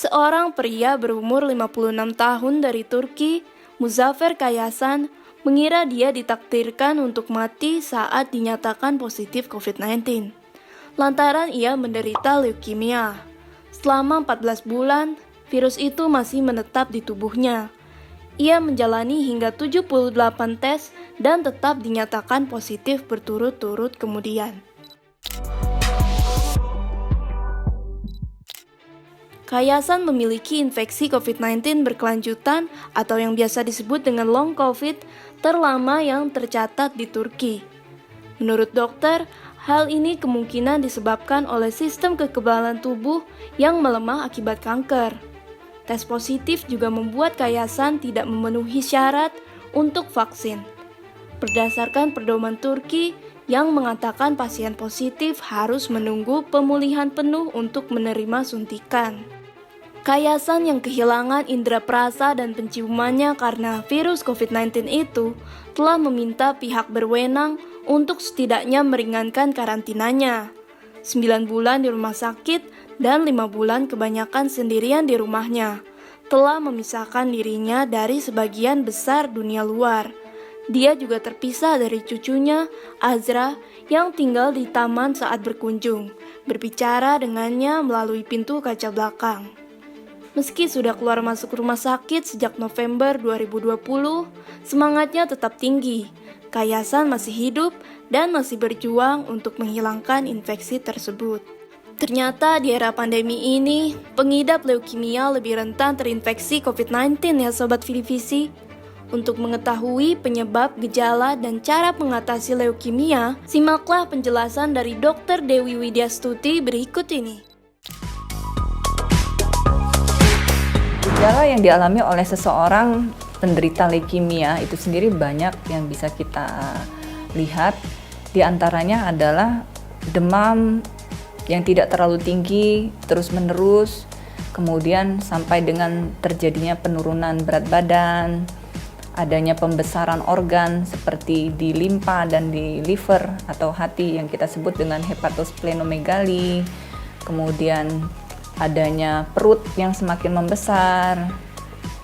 Seorang pria berumur 56 tahun dari Turki, Muzaffer Kayasan, mengira dia ditakdirkan untuk mati saat dinyatakan positif COVID-19. Lantaran ia menderita leukemia. Selama 14 bulan, virus itu masih menetap di tubuhnya. Ia menjalani hingga 78 tes dan tetap dinyatakan positif berturut-turut kemudian. Kayasan memiliki infeksi COVID-19 berkelanjutan atau yang biasa disebut dengan long COVID terlama yang tercatat di Turki. Menurut dokter, hal ini kemungkinan disebabkan oleh sistem kekebalan tubuh yang melemah akibat kanker. Tes positif juga membuat Kayasan tidak memenuhi syarat untuk vaksin. Berdasarkan pedoman Turki yang mengatakan pasien positif harus menunggu pemulihan penuh untuk menerima suntikan. Kayasan yang kehilangan indera perasa dan penciumannya karena virus COVID-19 itu telah meminta pihak berwenang untuk setidaknya meringankan karantinanya. 9 bulan di rumah sakit dan 5 bulan kebanyakan sendirian di rumahnya telah memisahkan dirinya dari sebagian besar dunia luar. Dia juga terpisah dari cucunya, Azra, yang tinggal di taman saat berkunjung, berbicara dengannya melalui pintu kaca belakang. Meski sudah keluar masuk rumah sakit sejak November 2020, semangatnya tetap tinggi. Kayasan masih hidup dan masih berjuang untuk menghilangkan infeksi tersebut. Ternyata di era pandemi ini, pengidap leukemia lebih rentan terinfeksi COVID-19 ya Sobat Filivisi. Untuk mengetahui penyebab, gejala, dan cara mengatasi leukemia, simaklah penjelasan dari Dr. Dewi Widyastuti berikut ini. Gejala yang dialami oleh seseorang penderita leukemia itu sendiri banyak yang bisa kita lihat. Di antaranya adalah demam yang tidak terlalu tinggi, terus-menerus, kemudian sampai dengan terjadinya penurunan berat badan, adanya pembesaran organ seperti di limpa dan di liver atau hati yang kita sebut dengan hepatosplenomegali, kemudian adanya perut yang semakin membesar,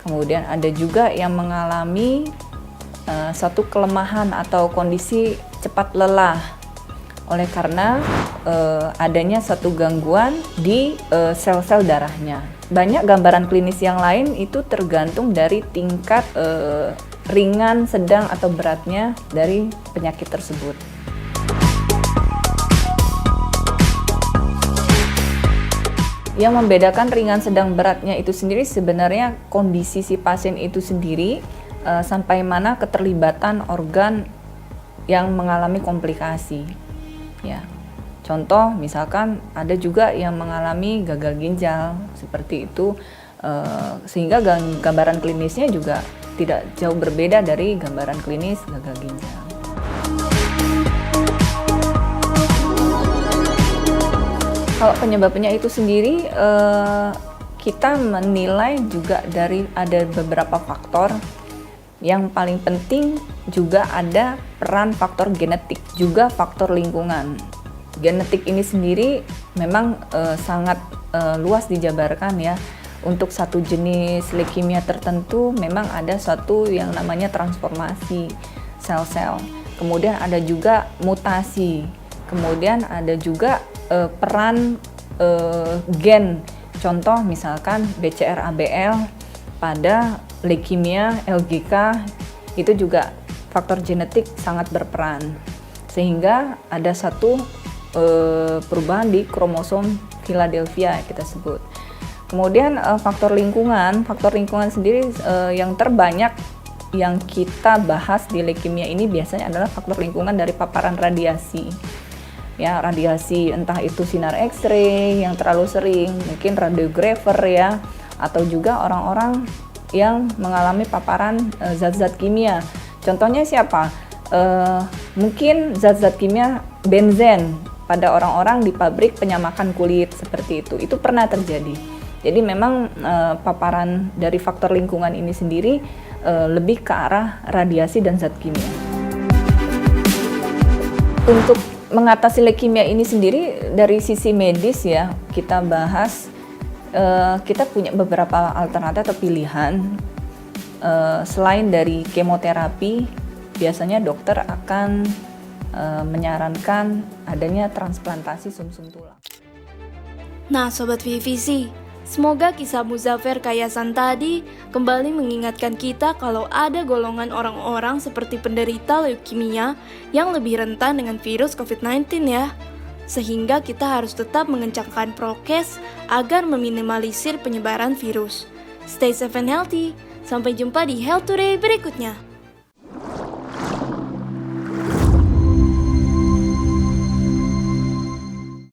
kemudian ada juga yang mengalami satu kelemahan atau kondisi cepat lelah oleh karena adanya satu gangguan di sel-sel darahnya. Banyak gambaran klinis yang lain itu tergantung dari tingkat ringan, sedang, atau beratnya dari penyakit tersebut. Yang membedakan ringan, sedang, beratnya itu sendiri sebenarnya kondisi si pasien itu sendiri sampai mana keterlibatan organ yang mengalami komplikasi. Ya, contoh misalkan ada juga yang mengalami gagal ginjal seperti itu, sehingga gambaran klinisnya juga tidak jauh berbeda dari gambaran klinis gagal ginjal. Kalau penyebabnya itu sendiri, kita menilai juga dari ada beberapa faktor. Yang paling penting juga ada peran faktor genetik, juga faktor lingkungan. Genetik ini sendiri memang sangat luas dijabarkan ya. Untuk satu jenis leukemia tertentu memang ada suatu yang namanya transformasi sel-sel. Kemudian ada juga mutasi. Kemudian ada juga peran gen, contoh misalkan BCR-ABL pada leukemia LGK itu juga faktor genetik sangat berperan, sehingga ada satu perubahan di kromosom Philadelphia kita sebut. Kemudian faktor lingkungan sendiri yang terbanyak yang kita bahas di leukemia ini biasanya adalah faktor lingkungan dari paparan radiasi. Ya, radiasi entah itu sinar X-ray yang terlalu sering, mungkin radiografer ya, atau juga orang-orang yang mengalami paparan zat-zat kimia. Contohnya siapa? Mungkin zat-zat kimia benzen pada orang-orang di pabrik penyamakan kulit seperti itu pernah terjadi. Jadi memang paparan dari faktor lingkungan ini sendiri lebih ke arah radiasi dan zat kimia. Untuk mengatasi leukemia ini sendiri dari sisi medis ya, kita bahas kita punya beberapa alternatif atau pilihan. Selain dari kemoterapi, biasanya dokter akan menyarankan adanya transplantasi sumsum tulang. Nah, Sobat VVC, semoga kisah Muzaffer Kayasan tadi kembali mengingatkan kita kalau ada golongan orang-orang seperti penderita leukemia yang lebih rentan dengan virus COVID-19 ya. Sehingga kita harus tetap mengencangkan prokes agar meminimalisir penyebaran virus. Stay safe and healthy. Sampai jumpa di Health Today berikutnya.